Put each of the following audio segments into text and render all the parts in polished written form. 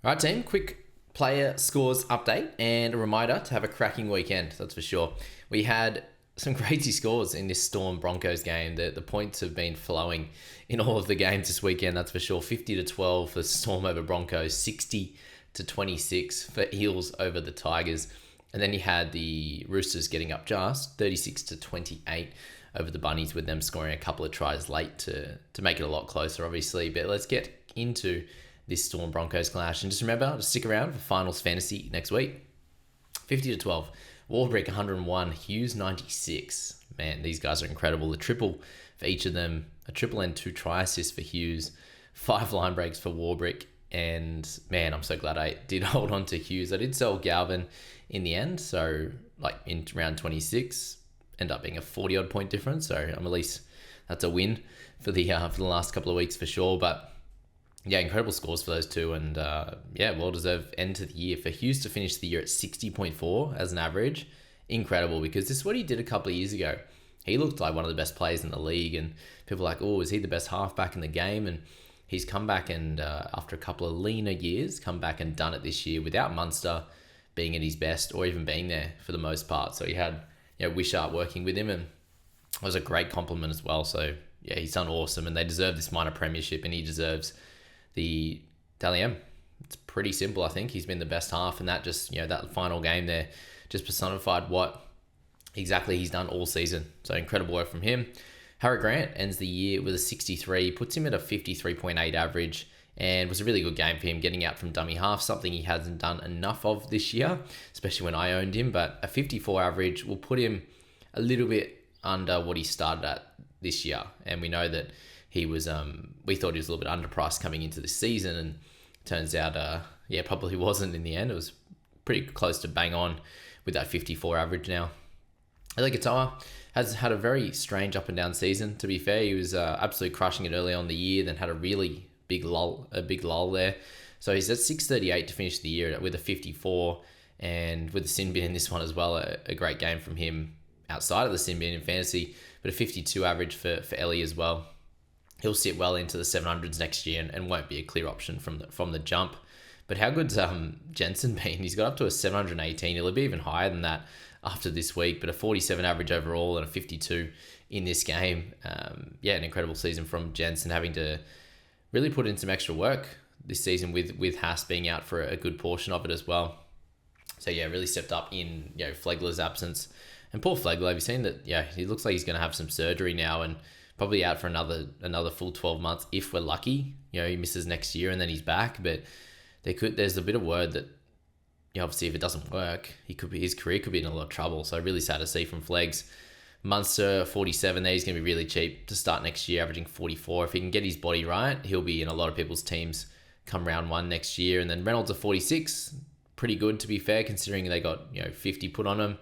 All right, team, quick player scores update and a reminder to have a cracking weekend, that's for sure. We had some crazy scores in this Storm Broncos game. The points have been flowing in all of the games this weekend, that's for sure. 50 to 12 for Storm over Broncos, 60 to 26 for Eels over the Tigers. And then you had the Roosters getting up just 36 to 28 over the Bunnies, with them scoring a couple of tries late to make it a lot closer, obviously. But let's get into this Storm Broncos clash. And just remember to stick around for finals fantasy next week. 50 to 12. Warbrick 101. Hughes 96. Man, these guys are incredible. A triple for each of them. A triple and 2 try assists for Hughes. 5 line breaks for Warbrick. And man, I'm so glad I did hold on to Hughes. I did sell Galvin in the end. So like in round 26, end up being a 40 odd point difference. So I'm at least, that's a win for the last couple of weeks for sure. But yeah, incredible scores for those two, and well-deserved end to the year. For Hughes to finish the year at 60.4 as an average, incredible, because this is what he did a couple of years ago. He looked like one of the best players in the league, and people were like, oh, is he the best halfback in the game? And he's come back and, after a couple of leaner years, come back and done it this year without Munster being at his best or even being there for the most part. So he had Wishart working with him, and it was a great compliment as well. So yeah, he's done awesome, and they deserve this minor premiership, and he deserves the Dally M. It's pretty simple, I think. He's been the best half, and that just, that final game there just personified what exactly he's done all season. So incredible work from him. Harry Grant ends the year with a 63, puts him at a 53.8 average, and was a really good game for him, getting out from dummy half, something he hasn't done enough of this year, especially when I owned him. But a 54 average will put him a little bit under what he started at this year, and we know that he was, we thought he was a little bit underpriced coming into this season, and turns out, probably wasn't in the end. It was pretty close to bang on with that 54 average now. Eli Katoa has had a very strange up and down season, to be fair. He was absolutely crushing it early on in the year, then had a really big lull there. So he's at 638 to finish the year with a 54, and with the sin bin in this one as well, a great game from him outside of the sin bin in fantasy, but a 52 average for Ellie as well. He'll sit well into the 700s next year and won't be a clear option from the jump. But how good's Jensen been? He's got up to a 718. He'll be even higher than that after this week, but a 47 average overall and a 52 in this game. An incredible season from Jensen, having to really put in some extra work this season with Haas being out for a good portion of it as well. So yeah, really stepped up in Flegler's absence. And poor Flegler, have you seen that? Yeah, he looks like he's going to have some surgery now, and probably out for another full 12 months if we're lucky. He misses next year and then he's back. But there's a bit of word that, obviously if it doesn't work, his career could be in a lot of trouble. So really sad to see from Flegs. Munster 47 there, he's going to be really cheap to start next year, averaging 44. If he can get his body right, he'll be in a lot of people's teams come round 1 next year. And then Reynolds at 46, pretty good to be fair, considering they got 50 put on him.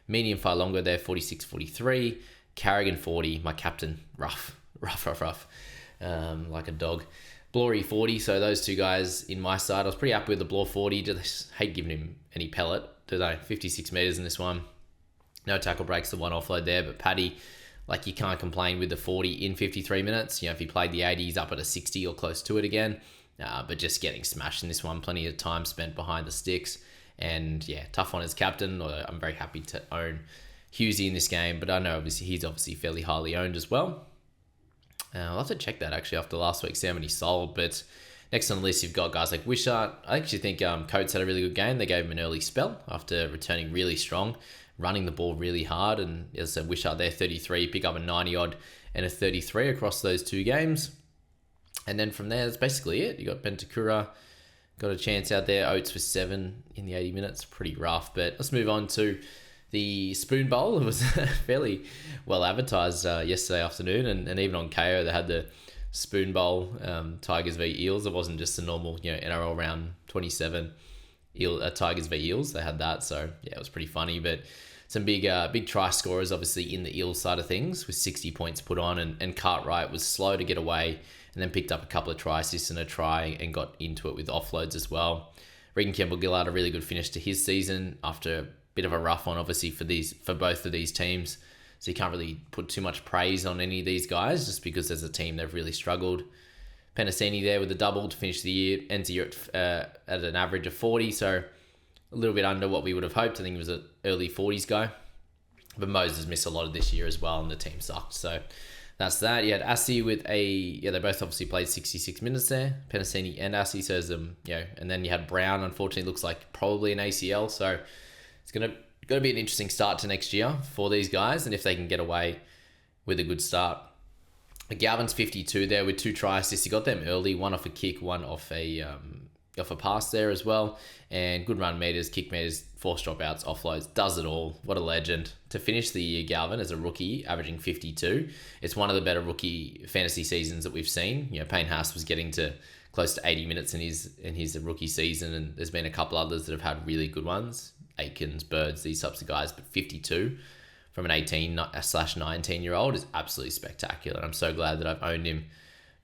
Medium far longer there, 46, 43. Carrigan 40, my captain, rough, like a dog. Blory 40, so those two guys in my side. I was pretty happy with the Blore 40. Just hate giving him any pellet, did I? 56 metres in this one. No tackle breaks, the one offload there, but Paddy, you can't complain with the 40 in 53 minutes. If he played the 80, he's up at a 60 or close to it again. But just getting smashed in this one, plenty of time spent behind the sticks. And yeah, tough on his captain. I'm very happy to own Hughesy in this game, but I know he's obviously fairly highly owned as well. I'll have to check that actually after last week, see how many sold. But next on the list, you've got guys like Wishart. I actually think Coates had a really good game. They gave him an early spell after returning really strong, running the ball really hard. And as I said, Wishart there, 33, pick up a 90 odd and a 33 across those 2 games. And then from there, that's basically it. You got Bentakura, got a chance out there. Oates for 7 in the 80 minutes, pretty rough. But let's move on to the Spoon Bowl. It was fairly well advertised yesterday afternoon, and even on KO they had the Spoon Bowl, Tigers v Eels. It wasn't just the normal NRL round 27 Tigers v Eels. They had that, so yeah, it was pretty funny. But some big try scorers obviously in the Eels side of things, with 60 points put on, and Cartwright was slow to get away and then picked up a couple of try assists and a try and got into it with offloads as well. Regan Campbell-Gillard, a really good finish to his season after bit of a rough one, obviously, for both of these teams. So you can't really put too much praise on any of these guys, just because as a team they've really struggled. Penasini there with a double to finish the year. Ends the year at an average of 40, so a little bit under what we would have hoped. I think he was an early 40s guy. But Moses missed a lot of this year as well, and the team sucked. So that's that. You had Assi with they both obviously played 66 minutes there, Penasini and Assi. So and then you had Brown. Unfortunately, looks like probably an ACL. So it's going to be an interesting start to next year for these guys, and if they can get away with a good start. Galvin's 52 there with 2 try assists. He got them early, one off a kick, one off a pass there as well. And good run meters, kick meters, forced dropouts, offloads, does it all. What a legend. To finish the year, Galvin, as a rookie, averaging 52. It's one of the better rookie fantasy seasons that we've seen. Payne Haas was getting to close to 80 minutes in his rookie season, and there's been a couple others that have had really good ones. Aikens, Birds, these types of guys, but 52 from an 18/19-year-old is absolutely spectacular. I'm so glad that I've owned him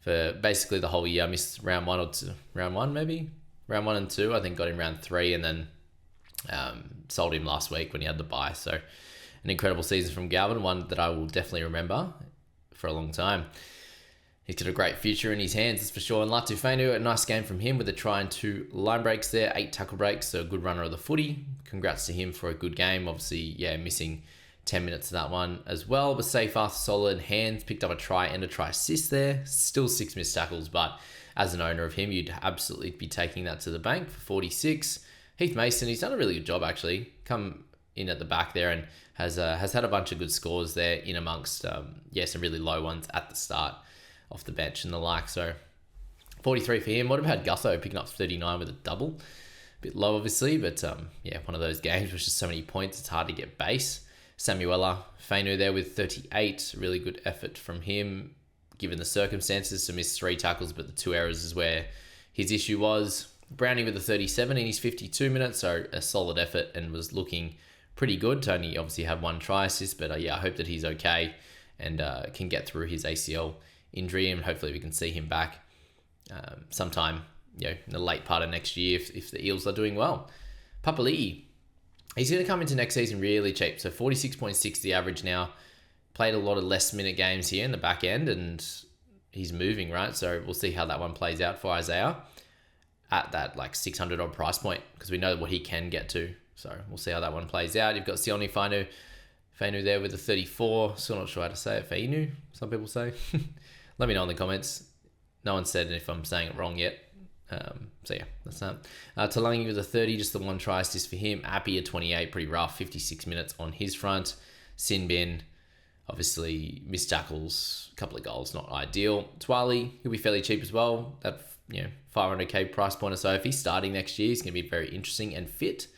for basically the whole year. I missed round 1 or 2, round 1 maybe? Round 1 and 2, I think got him round 3, and then sold him last week when he had the bye. So an incredible season from Galvin, one that I will definitely remember for a long time. He's got a great future in his hands, that's for sure. And Latu Fainu, a nice game from him with a try and 2 line breaks there, 8 tackle breaks, so a good runner of the footy. Congrats to him for a good game. Obviously, missing 10 minutes of that one as well, but safe, fast, solid hands, picked up a try and a try assist there. Still 6 missed tackles, but as an owner of him, you'd absolutely be taking that to the bank for 46. Heath Mason, he's done a really good job actually. Come in at the back there and has had a bunch of good scores there in amongst some really low ones at the start off the bench and the like. So 43 for him. What about Gutho picking up 39 with a double? A bit low obviously, but one of those games with just so many points, it's hard to get base. Samuela Fainu there with 38. Really good effort from him, given the circumstances. To miss 3 tackles, but the 2 errors is where his issue was. Brownie with a 37 in his 52 minutes, so a solid effort and was looking pretty good. Tony obviously had 1 try assist, but I hope that he's okay and can get through his ACL injury, and hopefully we can see him back sometime in the late part of next year if the Eels are doing well. Papali'i, he's going to come into next season really cheap. So 46.6 the average now. Played a lot of less minute games here in the back end, and he's moving, right? So we'll see how that one plays out for Isaiah at that like 600 odd price point, because we know what he can get to. So we'll see how that one plays out. You've got Sione Fainu there with a 34. Still not sure how to say it. Fainu, some people say. Let me know in the comments. No one said if I'm saying it wrong yet. That's that. Talangi with a 30, just the 1 try assist for him. Appy at 28, pretty rough, 56 minutes on his front. Sinbin, obviously missed tackles, a couple of goals, not ideal. Twali, he'll be fairly cheap as well. That 500k price point or so. If he's starting next year, he's going to be very interesting and fit.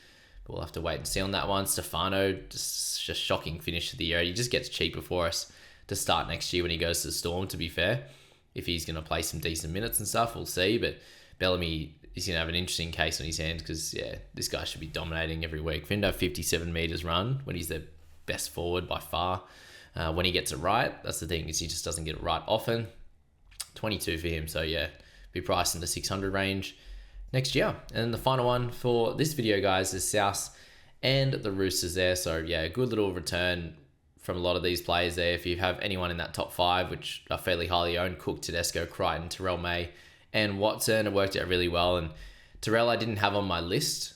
But we'll have to wait and see on that one. Stefano, just shocking finish to the year. He just gets cheaper for us to start next year when he goes to the Storm, to be fair. If he's going to play some decent minutes and stuff, we'll see. But Bellamy is going to have an interesting case on his hands because, this guy should be dominating every week. For him to have 57 metres run when he's the best forward by far, when he gets it right, that's the thing, is he just doesn't get it right often. 22 for him, so be priced in the 600 range next year. And then the final one for this video, guys, is South and the Roosters there. So, a good little return from a lot of these players there. If you have anyone in that top 5, which are fairly highly owned, Cook, Tedesco, Crichton, Terrell May, and Watson, it worked out really well. And Terrell I didn't have on my list,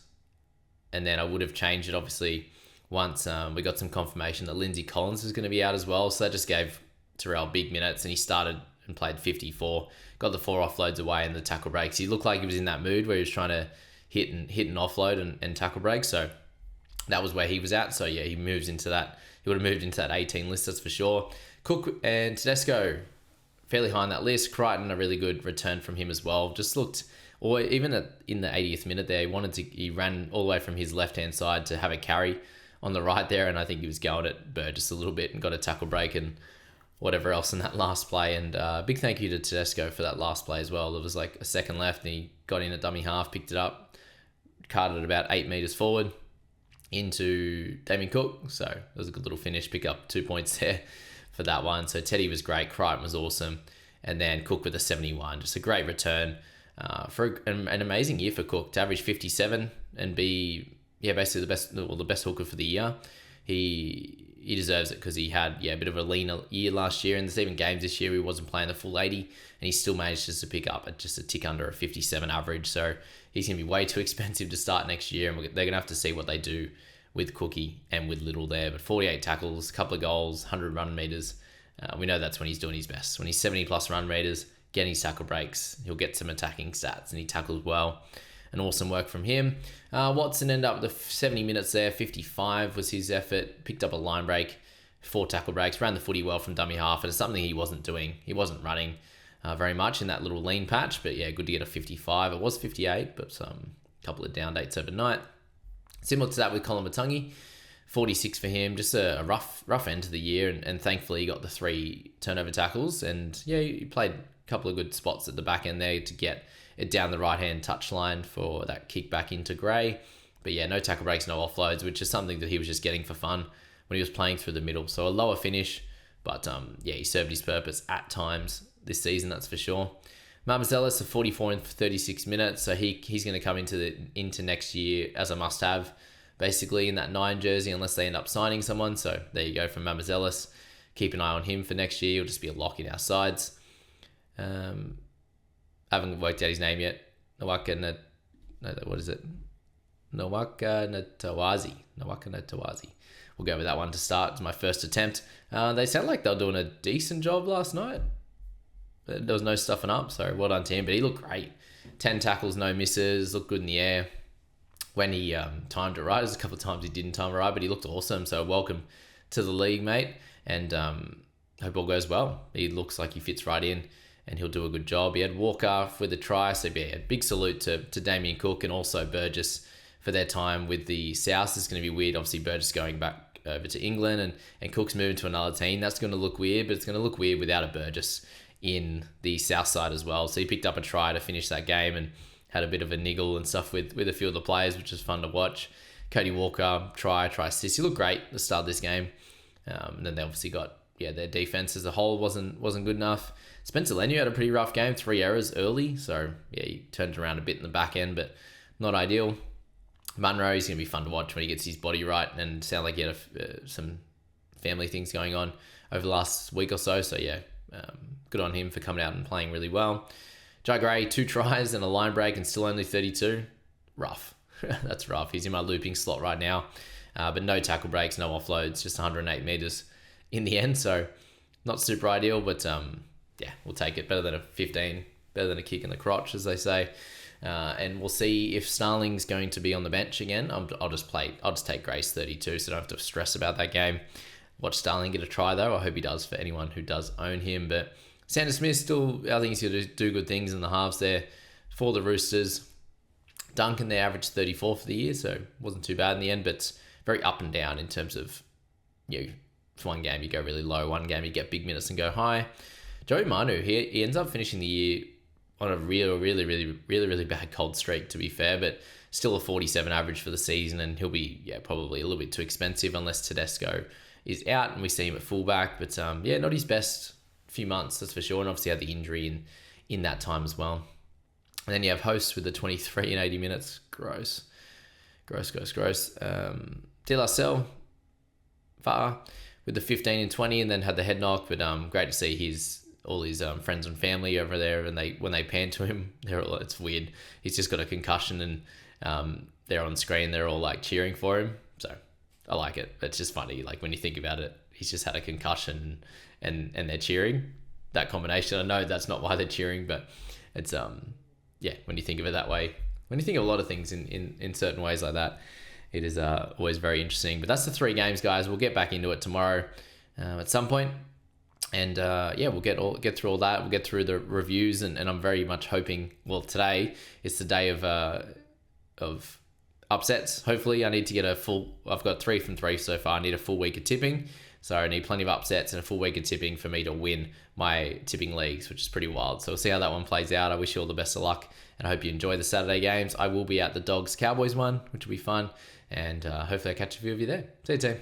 and then I would have changed it obviously once we got some confirmation that Lindsay Collins was going to be out as well. So that just gave Terrell big minutes, and he started and played 54, got the 4 offloads away and the tackle breaks. He looked like he was in that mood where he was trying to hit and offload and tackle breaks. So that was where he was at. So he moves into that. He would have moved into that 18 list, that's for sure. Cook and Tedesco, fairly high on that list. Crichton, a really good return from him as well. Just looked, or even in the 80th minute there, he ran all the way from his left-hand side to have a carry on the right there, and I think he was going at Burgess a little bit and got a tackle break and whatever else in that last play. And big thank you to Tedesco for that last play as well. There was like a second left, and he got in a dummy half, picked it up, carted it about 8 metres forward into Damien Cook. So it was a good little finish, pick up 2 points there for that one. So Teddy was great, Crichton was awesome, and then Cook with a 71. Just a great return for an amazing year for Cook to average 57 and be basically the best hooker for the year. He he deserves it because he had a bit of a leaner year last year, and there's even games this year he wasn't playing the full 80, and he still managed just to pick up at just a tick under a 57 average. So he's going to be way too expensive to start next year, and they're going to have to see what they do with Cookie and with Little there. But 48 tackles, a couple of goals, 100 run meters. We know that's when he's doing his best. When he's 70 plus run meters, getting his tackle breaks, he'll get some attacking stats, and he tackles well. An awesome work from him. Watson ended up with 70 minutes there. 55 was his effort. Picked up a line break, 4 tackle breaks, ran the footy well from dummy half. And it's something he wasn't doing. He wasn't running very much in that little lean patch. But yeah, good to get a 55. It was 58, but a couple of down dates overnight. Similar to that with Colin Matangi. 46 for him. Just a rough end to the year. And thankfully he got the 3 turnover tackles. And yeah, he played a couple of good spots at the back end there to get it down the right-hand touchline for that kick back into Gray. But yeah, no tackle breaks, no offloads, which is something that he was just getting for fun when he was playing through the middle. So a lower finish, but he served his purpose at times this season, that's for sure. Marmazelis, a 44 in 36 minutes, so he's going to come into next year as a must-have, basically in that 9 jersey, unless they end up signing someone. So there you go from Marmazelis. Keep an eye on him for next year. He'll just be a lock in our sides. I haven't worked out his name yet. Nawaka Natawazi. We'll go with that one to start. It's my first attempt. They sound like they were doing a decent job last night. There was no stuffing up, so well done to him. But he looked great. 10 tackles, no misses. Looked good in the air. When he timed it right, there's a couple of times he didn't time it right, but he looked awesome. So welcome to the league, mate. And hope all goes well. He looks like he fits right in, and he'll do a good job. He had Walker with a try, so yeah, big salute to Damien Cook and also Burgess for their time with the South. It's going to be weird, obviously Burgess going back over to England and Cook's moving to another team. That's going to look weird, but it's going to look weird without a Burgess in the South side as well. So he picked up a try to finish that game and had a bit of a niggle and stuff with a few of the players, which was fun to watch. Cody Walker, try assist. He looked great at the start of this game. And then they obviously got, their defense as a whole wasn't good enough. Spencer Leniu had a pretty rough game, 3 errors early. So, he turned around a bit in the back end, but not ideal. Munro, he's going to be fun to watch when he gets his body right, and sound like he had some family things going on over the last week or so. So, good on him for coming out and playing really well. Jai Gray, 2 tries and a line break and still only 32. Rough. That's rough. He's in my looping slot right now. But no tackle breaks, no offloads, just 108 meters in the end. So, not super ideal, but we'll take it. Better than a 15, better than a kick in the crotch, as they say. And we'll see if Starling's going to be on the bench again. I'll just take Grace 32, so I don't have to stress about that game. Watch Starling get a try, though. I hope he does for anyone who does own him. But Sanders Smith still, I think he's going to do good things in the halves there for the Roosters. Duncan, they averaged 34 for the year, so it wasn't too bad in the end, but it's very up and down in terms of, for one game you go really low, one game you get big minutes and go high. Joey Manu, he ends up finishing the year on a really bad cold streak, to be fair, but still a 47 average for the season, and he'll be probably a little bit too expensive unless Tedesco is out and we see him at fullback. But not his best few months, that's for sure, and obviously had the injury in that time as well. And then you have Host with the 23 and 80 minutes. Gross. De La Salle, far with the 15 and 20, and then had the head knock. But great to see all his friends and family over there, and when they pan to him, it's weird. He's just got a concussion, and they're on screen. They're all like cheering for him. So I like it. It's just funny. Like when you think about it, he's just had a concussion, and they're cheering. That combination. I know that's not why they're cheering, but it's when you think of it that way, when you think of a lot of things in certain ways like that, it is always very interesting. But that's the 3 games, guys. We'll get back into it tomorrow at some point. And we'll get through all that. We'll get through the reviews, and I'm very much hoping. Well, today is the day of upsets. Hopefully, I need to get I've got 3 from 3 so far. I need a full week of tipping, so I need plenty of upsets and a full week of tipping for me to win my tipping leagues, which is pretty wild. So we'll see how that one plays out. I wish you all the best of luck, and I hope you enjoy the Saturday games. I will be at the Dogs Cowboys one, which will be fun, and hopefully I catch a few of you there. See you, team.